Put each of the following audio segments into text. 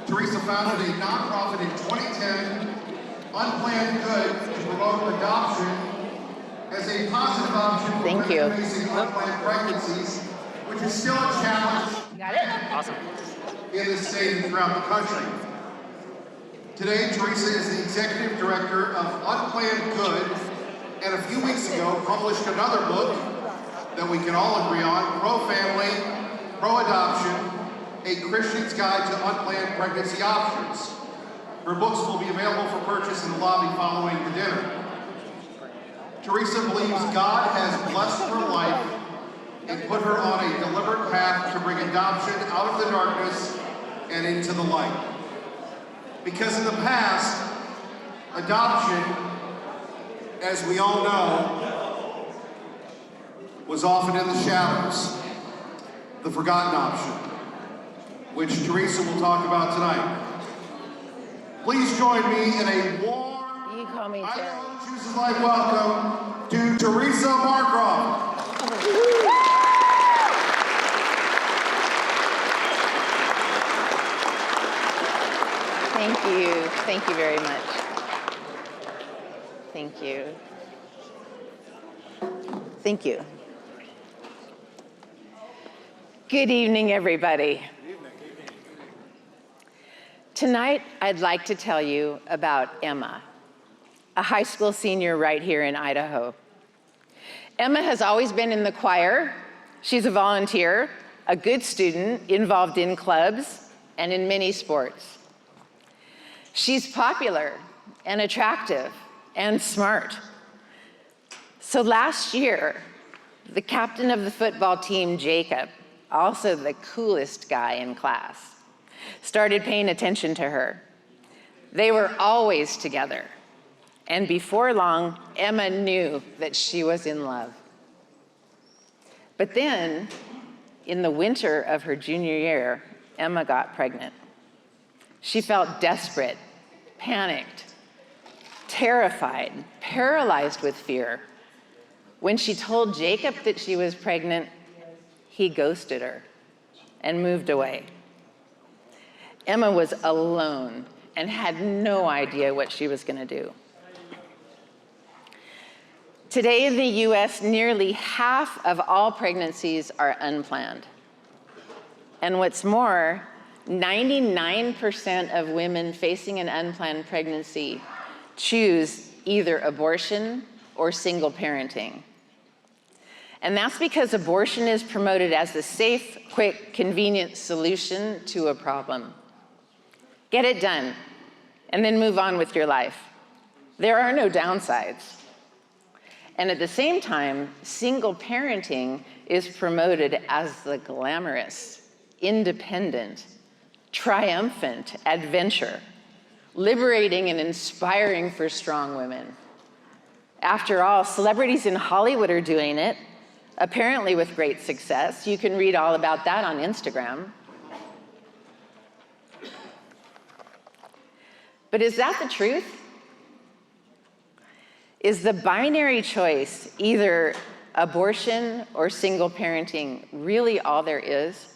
Teresa founded a nonprofit in 2010, Unplanned Good, to promote adoption as a positive option for women facing unplanned pregnancies, which is still a challenge in the state and throughout the country. Today, Teresa is the executive director of Unplanned Good, and a few weeks ago published another book that we can all agree on, Pro-Family, Pro-Adoption, A Christian's Guide to Unplanned Pregnancy Options. Her books will be available for purchase in the lobby following the dinner. Teresa believes God has blessed her life and put her on a deliberate path to bring adoption out of the darkness and into the light. Because in the past, adoption, as we all know, was often in the shadows, the forgotten option, which Teresa will talk about tonight. Please join me in a warm Idaho Chooses Life welcome to Teresa Markroft. Thank you very much. Thank you. Thank you. Good evening, everybody. Tonight, I'd like to tell you about Emma, a high school senior right here in Idaho. Emma has always been in the choir. She's a volunteer, a good student, involved in clubs, and in many sports. She's popular and attractive and smart. So last year, the captain of the football team, Jacob, also the coolest guy in class, started paying attention to her. They were always together. And before long, Emma knew that she was in love. But then, in the winter of her junior year, Emma got pregnant. She felt desperate, panicked, terrified, paralyzed with fear. When she told Jacob that she was pregnant, he ghosted her and moved away. Emma was alone and had no idea what she was going to do. Today in the US, nearly half of all pregnancies are unplanned. And what's more, 99% of women facing an unplanned pregnancy choose either abortion or single parenting. And that's because abortion is promoted as the safe, quick, convenient solution to a problem. Get it done, and then move on with your life. There are no downsides. And at the same time, single parenting is promoted as the glamorous, independent, triumphant adventure, liberating and inspiring for strong women. After all, celebrities in Hollywood are doing it, apparently with great success. You can read all about that on Instagram. But is that the truth? Is the binary choice either abortion or single parenting really all there is?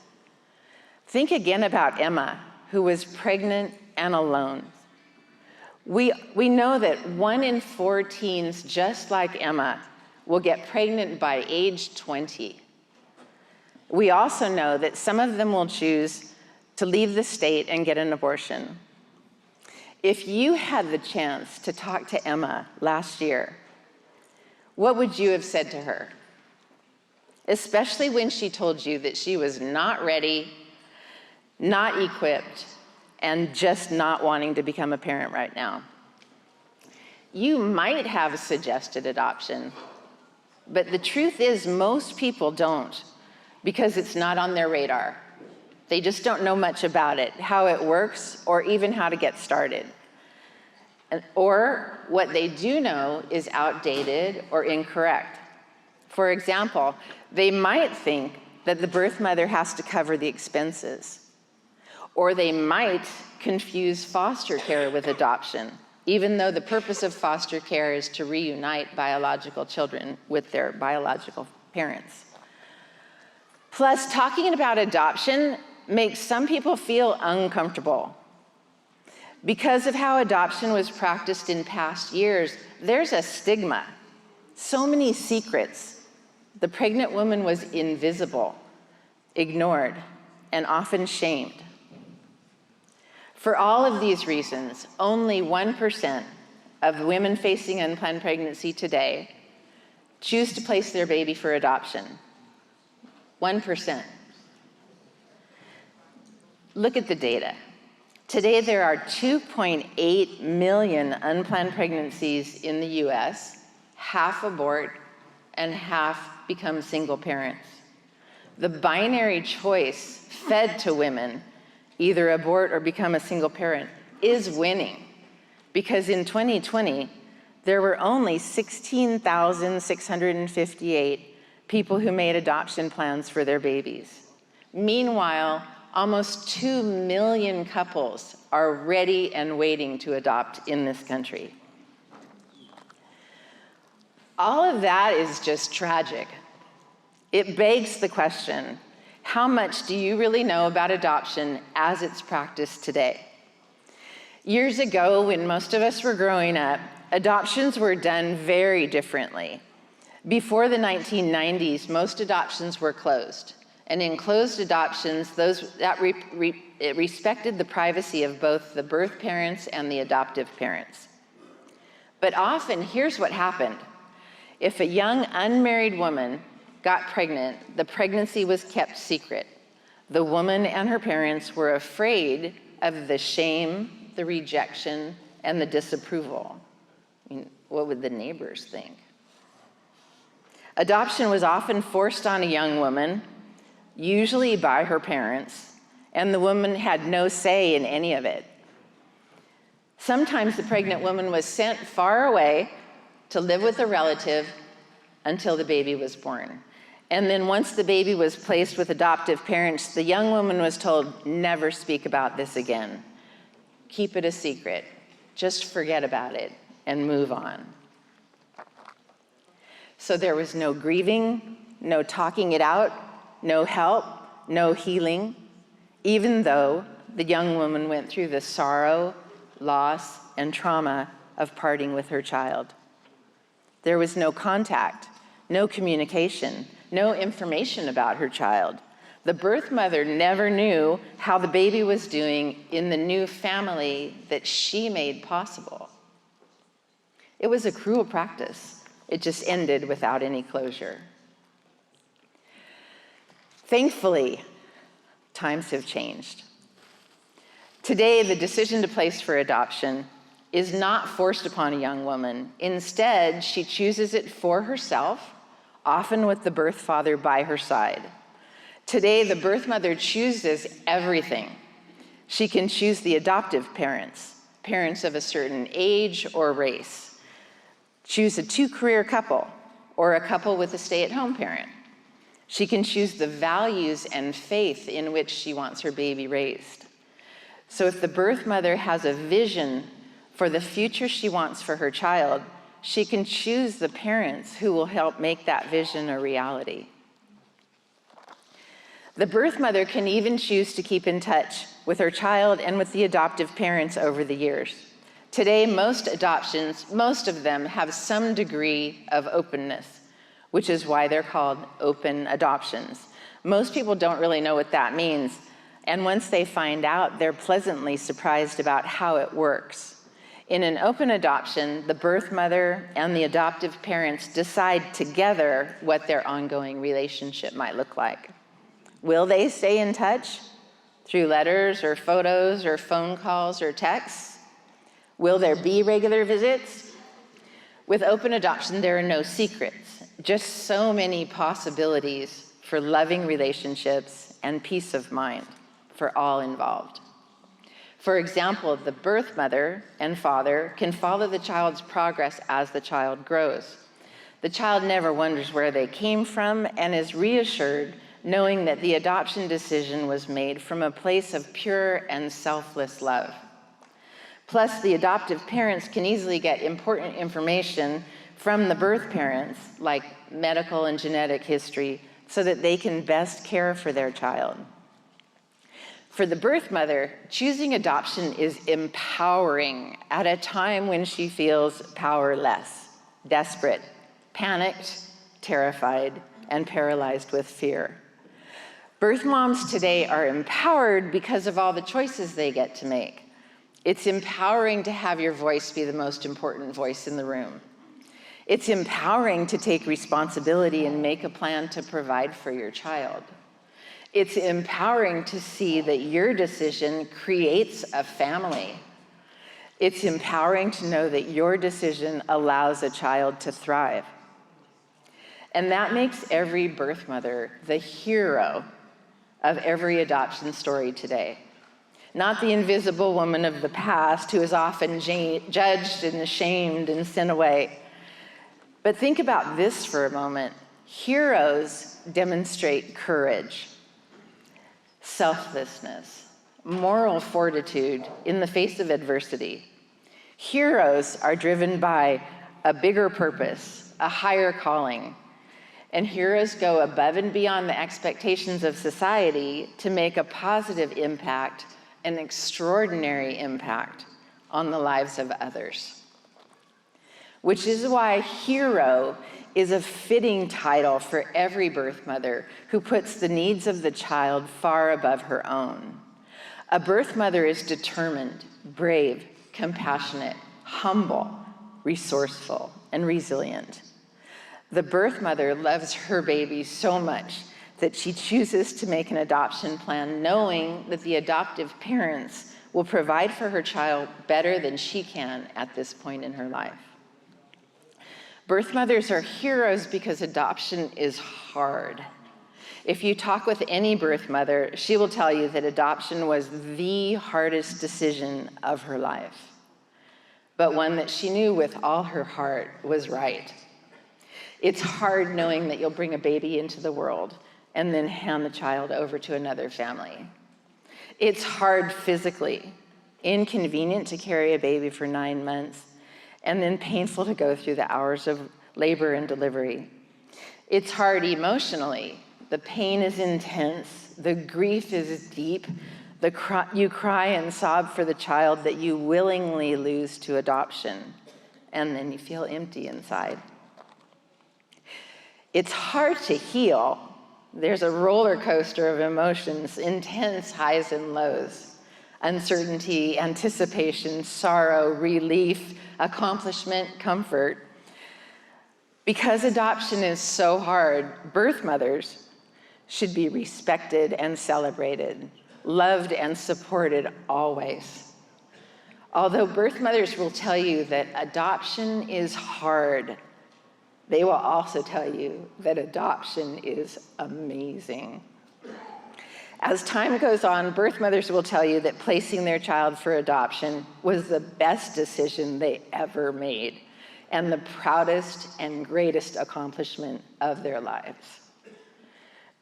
Think again about Emma, who was pregnant and alone. We know that 1 in 4 teens just like Emma will get pregnant by age 20. We also know that some of them will choose to leave the state and get an abortion. If you had the chance to talk to Emma last year, what would you have said to her? Especially when she told you that she was not ready, not equipped, and just not wanting to become a parent right now. You might have suggested adoption, but the truth is most people don't, because it's not on their radar. They just don't know much about it, how it works, or even how to get started. Or what they do know is outdated or incorrect. For example, they might think that the birth mother has to cover the expenses. Or they might confuse foster care with adoption, even though the purpose of foster care is to reunite biological children with their biological parents. Plus, talking about adoption makes some people feel uncomfortable Because of how adoption was practiced in past years, there's a stigma. So many secrets. The pregnant woman was invisible, ignored, and often shamed. For all of these reasons, only 1% of women facing unplanned pregnancy today choose to place their baby for adoption. 1%. Look at the data. Today, there are 2.8 million unplanned pregnancies in the US, half abort and half become single parents. The binary choice fed to women, either abort or become a single parent, is winning, because in 2020, there were only 16,658 people who made adoption plans for their babies. Meanwhile, almost 2 million couples are ready and waiting to adopt in this country. All of that is just tragic. It begs the question, how much do you really know about adoption as it's practiced today? Years ago, when most of us were growing up, adoptions were done very differently. Before the 1990s, most adoptions were closed. And in closed adoptions, it respected the privacy of both the birth parents and the adoptive parents. But often, here's what happened. If a young unmarried woman got pregnant, the pregnancy was kept secret. The woman and her parents were afraid of the shame, the rejection, and the disapproval. I mean, what would the neighbors think? Adoption was often forced on a young woman, usually by her parents, and the woman had no say in any of it. Sometimes the pregnant woman was sent far away to live with a relative until the baby was born. And then once the baby was placed with adoptive parents, the young woman was told, never speak about this again. Keep it a secret. Just forget about it and move on. So there was no grieving, no talking it out, no help, no healing, even though the young woman went through the sorrow, loss, and trauma of parting with her child. There was no contact, no communication, no information about her child. The birth mother never knew how the baby was doing in the new family that she made possible. It was a cruel practice. It just ended without any closure. Thankfully, times have changed. Today, the decision to place for adoption is not forced upon a young woman. Instead, she chooses it for herself, often with the birth father by her side. Today, the birth mother chooses everything. She can choose the adoptive parents, parents of a certain age or race, choose a two-career couple, or a couple with a stay-at-home parent. She can choose the values and faith in which she wants her baby raised. So if the birth mother has a vision for the future she wants for her child, she can choose the parents who will help make that vision a reality. The birth mother can even choose to keep in touch with her child and with the adoptive parents over the years. Today, most adoptions, most of them have some degree of openness, which is why they're called open adoptions. Most people don't really know what that means, and once they find out, they're pleasantly surprised about how it works. In an open adoption, the birth mother and the adoptive parents decide together what their ongoing relationship might look like. Will they stay in touch through letters or photos or phone calls or texts? Will there be regular visits? With open adoption, there are no secrets, just so many possibilities for loving relationships and peace of mind for all involved. For example, the birth mother and father can follow the child's progress as the child grows. The child never wonders where they came from and is reassured knowing that the adoption decision was made from a place of pure and selfless love. Plus, the adoptive parents can easily get important information from the birth parents, like medical and genetic history, so that they can best care for their child. For the birth mother, choosing adoption is empowering at a time when she feels powerless, desperate, panicked, terrified, and paralyzed with fear. Birth moms today are empowered because of all the choices they get to make. It's empowering to have your voice be the most important voice in the room. It's empowering to take responsibility and make a plan to provide for your child. It's empowering to see that your decision creates a family. It's empowering to know that your decision allows a child to thrive. And that makes every birth mother the hero of every adoption story today. Not the invisible woman of the past who is often judged and ashamed and sent away. But think about this for a moment. Heroes demonstrate courage, selflessness, moral fortitude in the face of adversity. Heroes are driven by a bigger purpose, a higher calling. And heroes go above and beyond the expectations of society to make a positive impact, an extraordinary impact on the lives of others. Which is why hero is a fitting title for every birth mother who puts the needs of the child far above her own. A birth mother is determined, brave, compassionate, humble, resourceful, and resilient. The birth mother loves her baby so much that she chooses to make an adoption plan knowing that the adoptive parents will provide for her child better than she can at this point in her life. Birth mothers are heroes because adoption is hard. If you talk with any birth mother, she will tell you that adoption was the hardest decision of her life, but one that she knew with all her heart was right. It's hard knowing that you'll bring a baby into the world and then hand the child over to another family. It's hard physically, inconvenient to carry a baby for 9 months, and then painful to go through the hours of labor and delivery. It's hard emotionally. The pain is intense, the grief is deep, you cry and sob for the child that you willingly lose to adoption, and then you feel empty inside. It's hard to heal. There's a roller coaster of emotions, intense highs and lows, uncertainty, anticipation, sorrow, relief, accomplishment, comfort. Because adoption is so hard, birth mothers should be respected and celebrated, loved and supported always. Although birth mothers will tell you that adoption is hard, they will also tell you that adoption is amazing. As time goes on, birth mothers will tell you that placing their child for adoption was the best decision they ever made and the proudest and greatest accomplishment of their lives.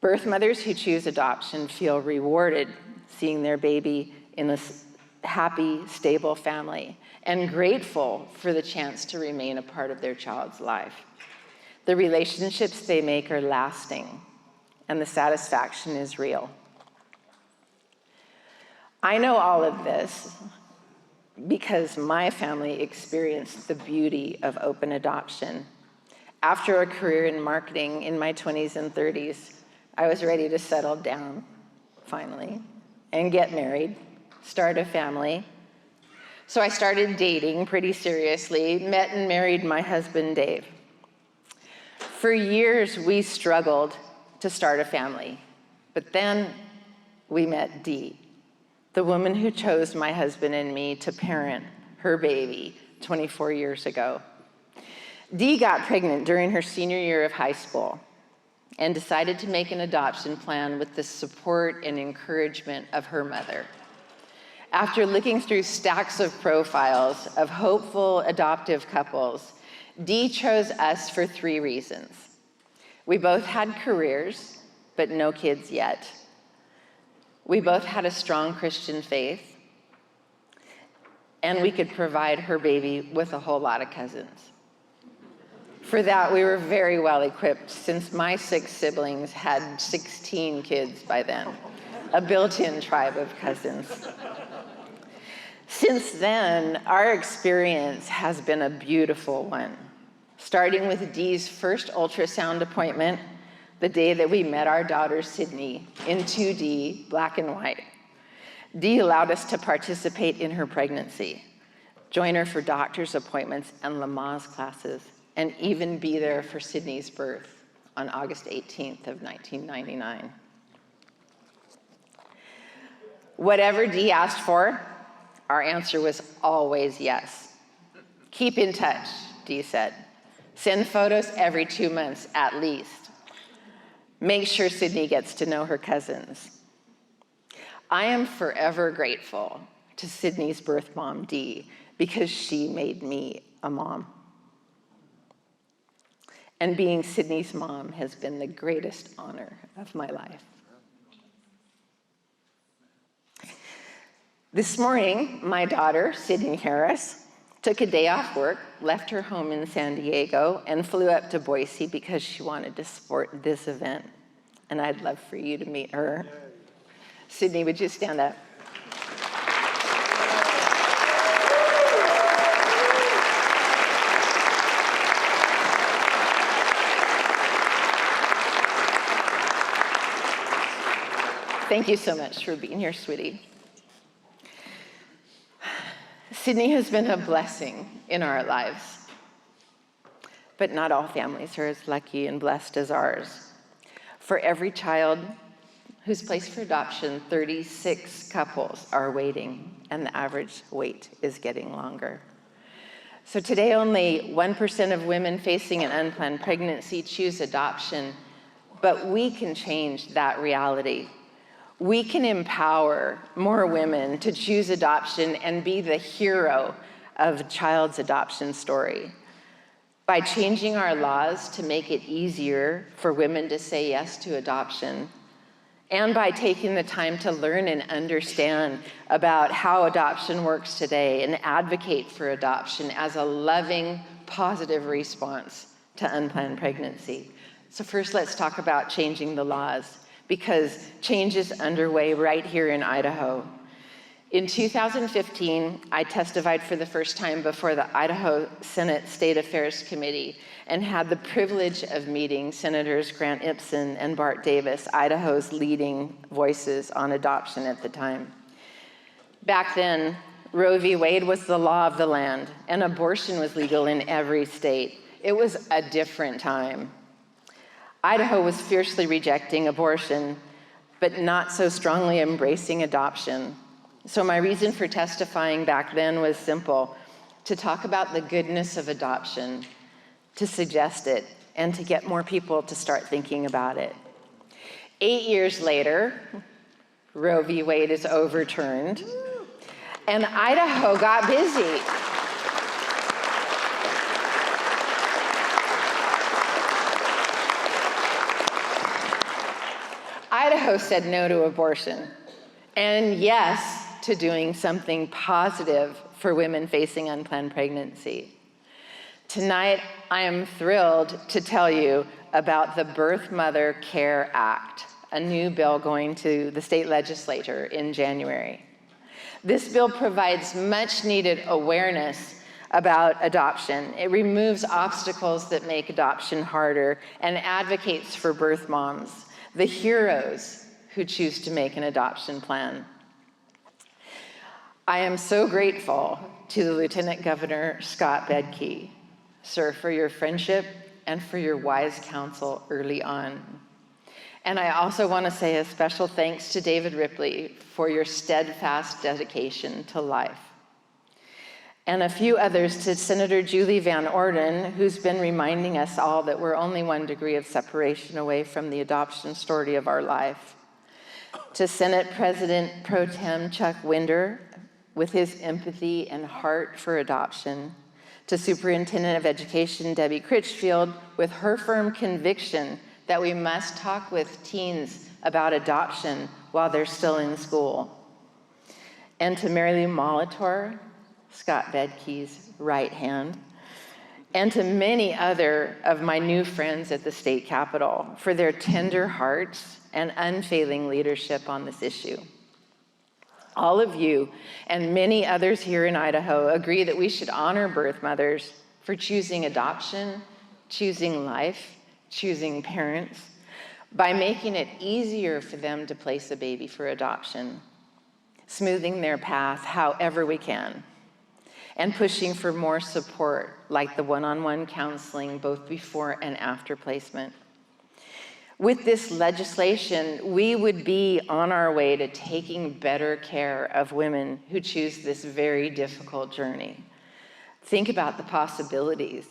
Birth mothers who choose adoption feel rewarded seeing their baby in a happy, stable family and grateful for the chance to remain a part of their child's life. The relationships they make are lasting, and the satisfaction is real. I know all of this because my family experienced the beauty of open adoption. After a career in marketing in my 20s and 30s, I was ready to settle down, finally, and get married, start a family. So I started dating pretty seriously, met and married my husband, Dave. For years, we struggled to start a family, but then we met Dee, the woman who chose my husband and me to parent her baby 24 years ago. Dee got pregnant during her senior year of high school and decided to make an adoption plan with the support and encouragement of her mother. After looking through stacks of profiles of hopeful adoptive couples, Dee chose us for 3 reasons. We both had careers, but no kids yet. We both had a strong Christian faith, and we could provide her baby with a whole lot of cousins. For that, we were very well equipped since my 6 siblings had 16 kids by then. a built-in tribe of cousins. Since then, our experience has been a beautiful one, starting with Dee's first ultrasound appointment, the day that we met our daughter, Sydney, in 2D, black and white. Dee allowed us to participate in her pregnancy, join her for doctor's appointments and Lamaze classes, and even be there for Sydney's birth on August 18th of 1999. Whatever Dee asked for, our answer was always yes. Keep in touch, Dee said. Send photos every 2 months at least. Make sure Sydney gets to know her cousins. I am forever grateful to Sydney's birth mom, Dee, because she made me a mom. And being Sydney's mom has been the greatest honor of my life. This morning, my daughter, Sydney Harris, took a day off work, left her home in San Diego, and flew up to Boise because she wanted to support this event. And I'd love for you to meet her. Sydney, would you stand up? Thank you so much for being here, sweetie. Sydney has been a blessing in our lives, but not all families are as lucky and blessed as ours. For every child who's placed for adoption, 36 couples are waiting, and the average wait is getting longer. So today, only 1% of women facing an unplanned pregnancy choose adoption, but we can change that reality. We can empower more women to choose adoption and be the hero of a child's adoption story. By changing our laws to make it easier for women to say yes to adoption, and by taking the time to learn and understand about how adoption works today and advocate for adoption as a loving, positive response to unplanned pregnancy. So first, let's talk about changing the laws, because change is underway right here in Idaho. In 2015, I testified for the first time before the Idaho Senate State Affairs Committee and had the privilege of meeting Senators Grant Ipsen and Bart Davis, Idaho's leading voices on adoption at the time. Back then, Roe v. Wade was the law of the land, and abortion was legal in every state. It was a different time. Idaho was fiercely rejecting abortion, but not so strongly embracing adoption. So my reason for testifying back then was simple: to talk about the goodness of adoption, to suggest it, and to get more people to start thinking about it. 8 years later, Roe v. Wade is overturned, and Idaho got busy. Idaho said no to abortion, and yes to doing something positive for women facing unplanned pregnancy. Tonight, I am thrilled to tell you about the Birth Mother Care Act, a new bill going to the state legislature in January. This bill provides much needed awareness about adoption. It removes obstacles that make adoption harder and advocates for birth moms, the heroes who choose to make an adoption plan. I am so grateful to the Lieutenant Governor Scott Bedke, sir, for your friendship and for your wise counsel early on. And I also want to say a special thanks to David Ripley for your steadfast dedication to life. And a few others to Senator Julie Van Orden, who's been reminding us all that we're only 1 degree of separation away from the adoption story of our life. To Senate President Pro Tem Chuck Winder, with his empathy and heart for adoption. To Superintendent of Education Debbie Critchfield, with her firm conviction that we must talk with teens about adoption while they're still in school. And to Mary Lou Molitor, Scott Bedke's right hand, and to many other of my new friends at the state capitol for their tender hearts and unfailing leadership on this issue. All of you and many others here in Idaho agree that we should honor birth mothers for choosing adoption, choosing life, choosing parents, by making it easier for them to place a baby for adoption, smoothing their path however we can, and pushing for more support, like the one-on-one counseling both before and after placement. With this legislation, we would be on our way to taking better care of women who choose this very difficult journey. Think about the possibilities.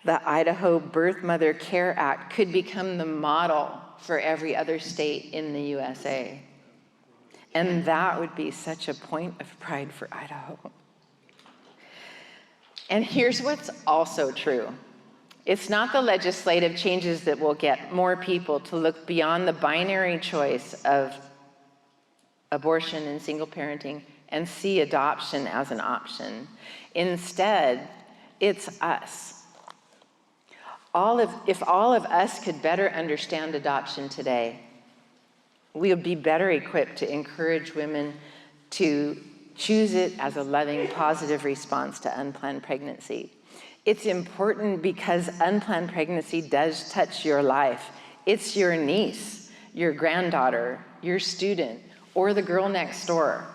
The Idaho Birth Mother Care Act could become the model for every other state in the USA. And that would be such a point of pride for Idaho. And here's what's also true. It's not the legislative changes that will get more people to look beyond the binary choice of abortion and single parenting and see adoption as an option. Instead, it's us. If all of us could better understand adoption today, we would be better equipped to encourage women to choose it as a loving, positive response to unplanned pregnancy. It's important because unplanned pregnancy does touch your life. It's your niece, your granddaughter, your student, or the girl next door.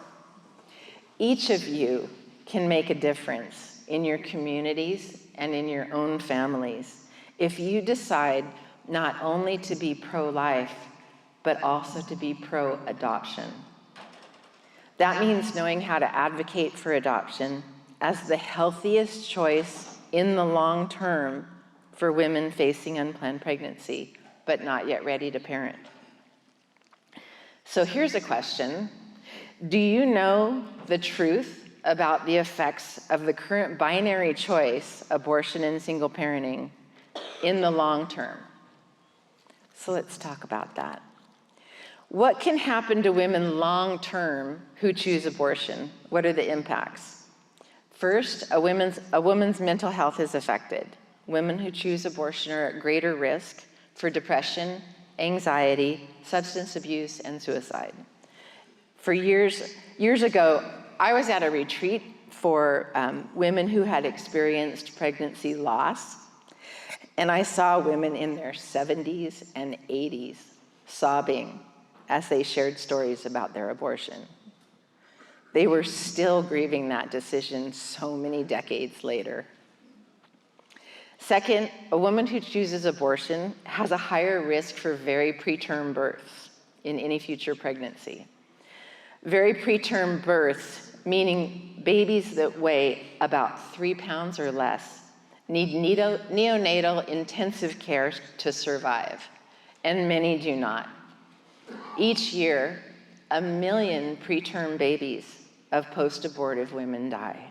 Each of you can make a difference in your communities and in your own families if you decide not only to be pro-life, but also to be pro-adoption. That means knowing how to advocate for adoption as the healthiest choice in the long term for women facing unplanned pregnancy, but not yet ready to parent. So here's a question. Do you know the truth about the effects of the current binary choice, abortion and single parenting, in the long term? So let's talk about that. What can happen to women long term who choose abortion? What are the impacts? First, a woman's mental health is affected. Women who choose abortion are at greater risk for depression, anxiety, substance abuse, and suicide. For years ago, I was at a retreat for women who had experienced pregnancy loss, and I saw women in their 70s and 80s sobbing as they shared stories about their abortion. They were still grieving that decision so many decades later. Second, a woman who chooses abortion has a higher risk for very preterm births in any future pregnancy. Very preterm births, meaning babies that weigh about 3 pounds or less, need neonatal intensive care to survive, and many do not. Each year, 1 million preterm babies of post-abortive women die.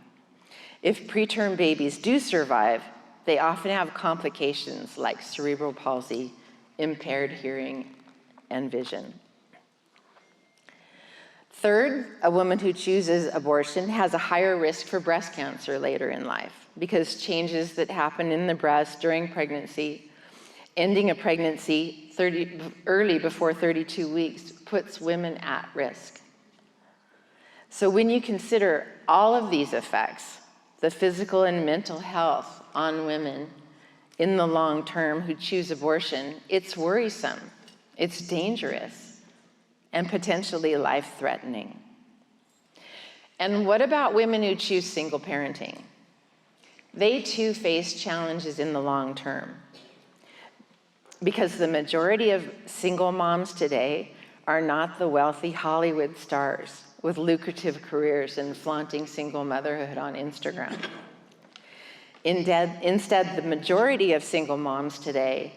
If preterm babies do survive, they often have complications like cerebral palsy, impaired hearing, and vision. Third, a woman who chooses abortion has a higher risk for breast cancer later in life because changes that happen in the breast during pregnancy, ending a pregnancy early before 32 weeks, puts women at risk. So when you consider all of these effects, the physical and mental health on women in the long term who choose abortion, it's worrisome, it's dangerous, and potentially life-threatening. And what about women who choose single parenting? They too face challenges in the long term, because the majority of single moms today are not the wealthy Hollywood stars with lucrative careers and flaunting single motherhood on Instagram. Instead, the majority of single moms today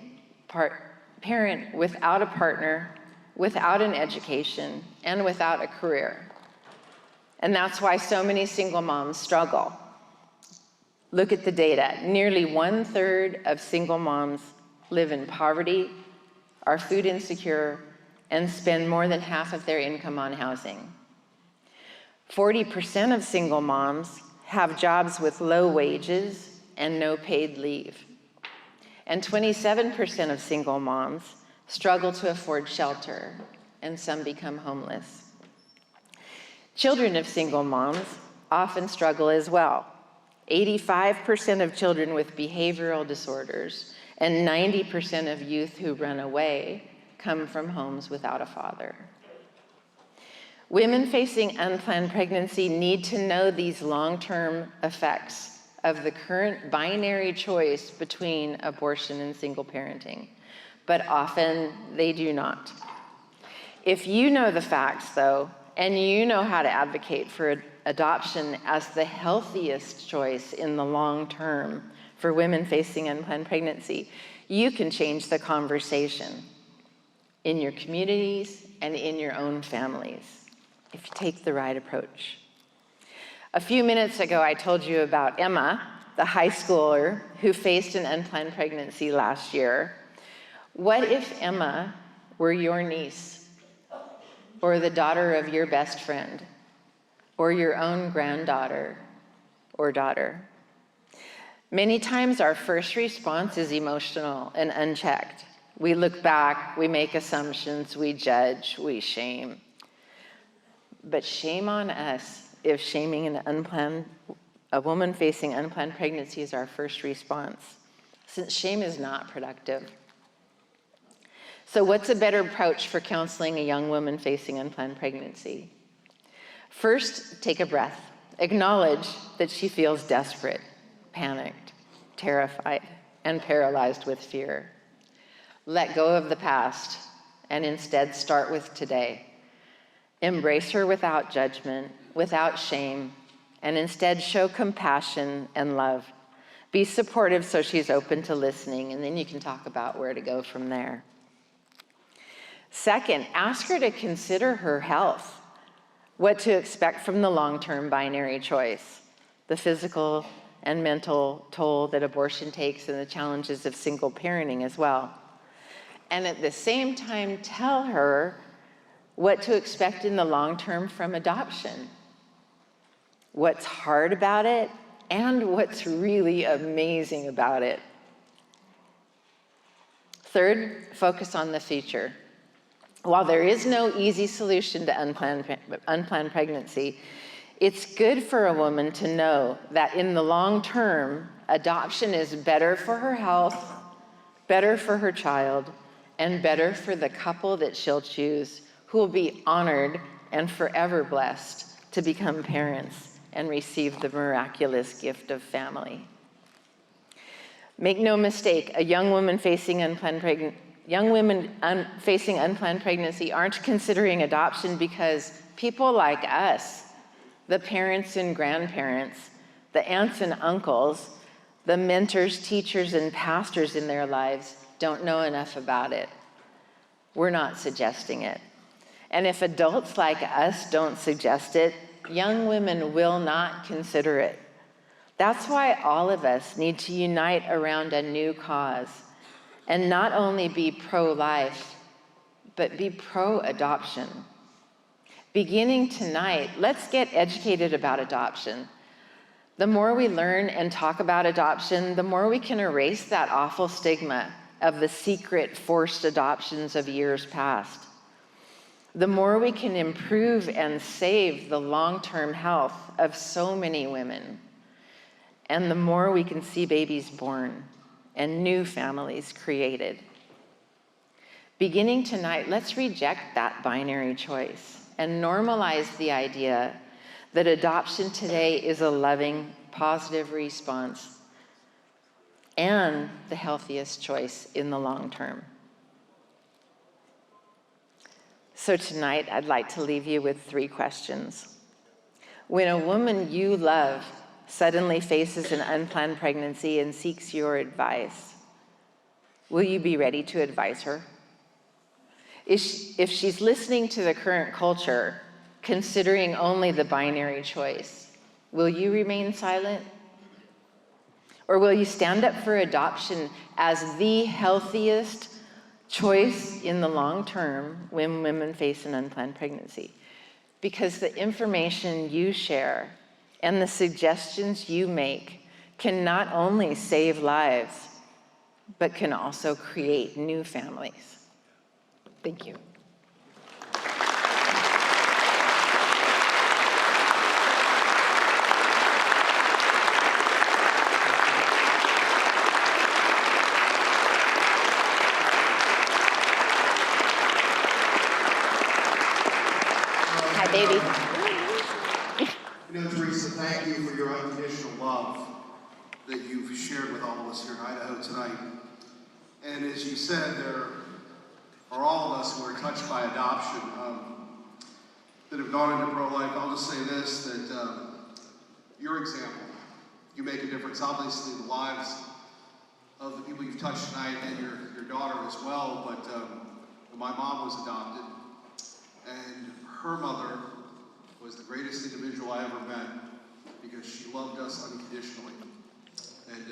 parent without a partner, without an education, and without a career. And that's why so many single moms struggle. Look at the data. Nearly 1/3 of single moms live in poverty, are food insecure, and spend more than half of their income on housing. 40% of single moms have jobs with low wages and no paid leave. And 27% of single moms struggle to afford shelter, and some become homeless. Children of single moms often struggle as well. 85% of children with behavioral disorders and 90% of youth who run away come from homes without a father. Women facing unplanned pregnancy need to know these long-term effects of the current binary choice between abortion and single parenting, but often they do not. If you know the facts, though, and you know how to advocate for adoption as the healthiest choice in the long term for women facing unplanned pregnancy, you can change the conversation in your communities and in your own families if you take the right approach. A few minutes ago, I told you about Emma, the high schooler who faced an unplanned pregnancy last year. What if Emma were your niece, or the daughter of your best friend, or your own granddaughter or daughter? Many times our first response is emotional and unchecked. We look back, we make assumptions, we judge, we shame. But shame on us if shaming a woman facing unplanned pregnancy is our first response, since shame is not productive. So what's a better approach for counseling a young woman facing unplanned pregnancy? First, take a breath. Acknowledge that she feels desperate, panicked, terrified, and paralyzed with fear. Let go of the past and instead start with today. Embrace her without judgment, without shame, and instead show compassion and love. Be supportive so she's open to listening, and then you can talk about where to go from there. Second, ask her to consider her health, what to expect from the long-term binary choice, the physical and mental toll that abortion takes, and the challenges of single parenting as well. And at the same time, tell her what to expect in the long term from adoption, what's hard about it, and what's really amazing about it. Third, focus on the future. While there is no easy solution to unplanned pregnancy, it's good for a woman to know that in the long term, adoption is better for her health, better for her child, and better for the couple that she'll choose, who will be honored and forever blessed to become parents and receive the miraculous gift of family. Make no mistake, young women facing unplanned pregnancy aren't considering adoption because people like us, the parents and grandparents, the aunts and uncles, the mentors, teachers, and pastors in their lives don't know enough about it. We're not suggesting it. And if adults like us don't suggest it, young women will not consider it. That's why all of us need to unite around a new cause and not only be pro-life, but be pro-adoption. Beginning tonight, let's get educated about adoption. The more we learn and talk about adoption, the more we can erase that awful stigma of the secret forced adoptions of years past. The more we can improve and save the long-term health of so many women, and the more we can see babies born and new families created. Beginning tonight, let's reject that binary choice and normalize the idea that adoption today is a loving, positive response and the healthiest choice in the long term. So tonight, I'd like to leave you with 3 questions. When a woman you love suddenly faces an unplanned pregnancy and seeks your advice, will you be ready to advise her? If she's listening to the current culture, considering only the binary choice, will you remain silent? Or will you stand up for adoption as the healthiest choice in the long term when women face an unplanned pregnancy? Because the information you share and the suggestions you make can not only save lives, but can also create new families. Thank you. Hi, baby. You know, Teresa, thank you for your unconditional love that you've shared with all of us here in Idaho tonight. And as you said, there are all of us who are touched by adoption that have gone into pro-life. I'll just say this, that your example, you make a difference, obviously, in the lives of the people you've touched tonight and your daughter as well. But my mom was adopted, and her mother was the greatest individual I ever met because she loved us unconditionally. And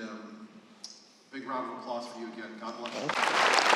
big round of applause for you again. God bless you.